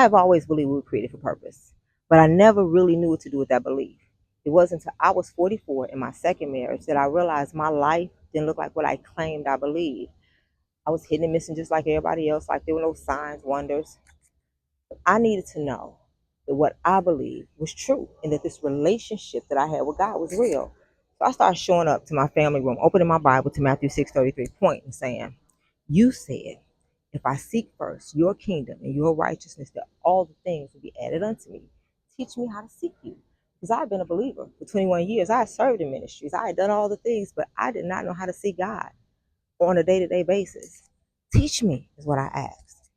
I've always believed we were created for purpose, but I never really knew what to do with that belief. It wasn't until I was 44 in my second marriage that I realized my life didn't look like what I claimed I believed. I was hitting and missing just like everybody else, like there were no signs, wonders. I needed to know that what I believed was true and that this relationship that I had with God was real. So I started showing up to my family room, opening my Bible to Matthew 6:33, and saying, "You said, if I seek first your kingdom and your righteousness, that all the things will be added unto me. Teach me how to seek you." Because I've been a believer for 21 years. I had served in ministries. I had done all the things, but I did not know how to seek God on a day-to-day basis. Teach me is what I asked.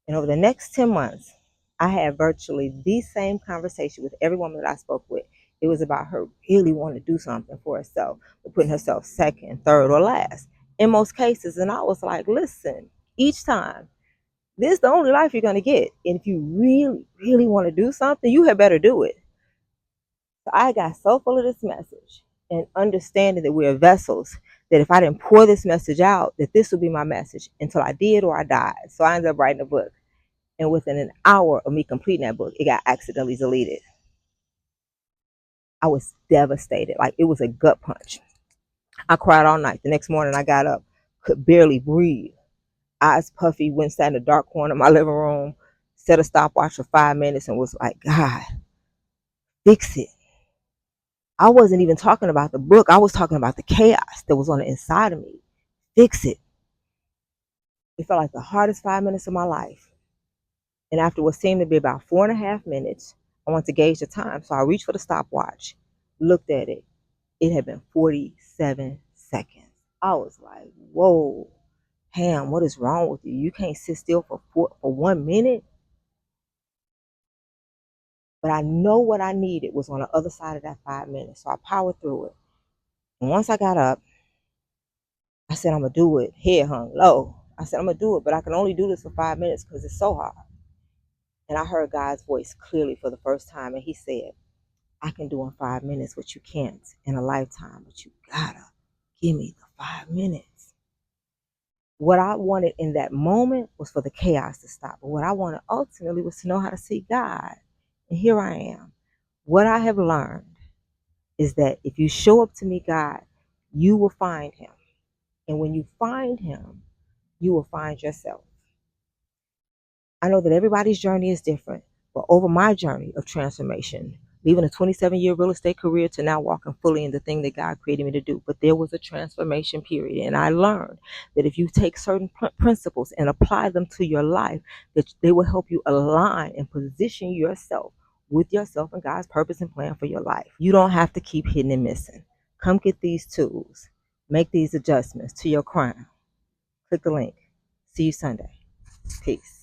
And over the next 10 months, I had virtually the same conversation with every woman that I spoke with. It was about her really wanting to do something for herself, but putting herself second, third, or last in most cases. And I was like, listen, each time, this is the only life you're going to get. And if you really, really want to do something, you had better do it. So I got so full of this message and understanding that we're vessels, that if I didn't pour this message out, that this would be my message until I did or I died. So I ended up writing a book. And within an hour of me completing that book, it got accidentally deleted. I was devastated. Like it was a gut punch. I cried all night. The next morning I got up, could barely breathe. Eyes puffy, went sat in the dark corner of my living room, set a stopwatch for 5 minutes and was like, God, fix it. I wasn't even talking about the book. I was talking about the chaos that was on the inside of me. Fix it. It felt like the hardest 5 minutes of my life. And after what seemed to be about 4.5 minutes, I wanted to gauge the time. So I reached for the stopwatch, looked at it. It had been 47 seconds. I was like, whoa, Ham, what is wrong with you? You can't sit still for 1 minute? But I know what I needed was on the other side of that 5 minutes. So I powered through it. And once I got up, I said, I'm going to do it. Head hung low. I said, I'm going to do it, but I can only do this for 5 minutes because it's so hard. And I heard God's voice clearly for the first time. And he said, I can do in 5 minutes what you can't in a lifetime, but you gotta give me the 5 minutes. What I wanted in that moment was for the chaos to stop. But what I wanted ultimately was to know how to see God. And here I am. What I have learned is that if you show up to meet God, you will find him. And when you find him, you will find yourself. I know that everybody's journey is different, but over my journey of transformation, leaving a 27-year real estate career to now walking fully in the thing that God created me to do, but there was a transformation period. And I learned that if you take certain principles and apply them to your life, that they will help you align and position yourself with yourself and God's purpose and plan for your life. You don't have to keep hitting and missing. Come get these tools. Make these adjustments to your crown. Click the link. See you Sunday. Peace.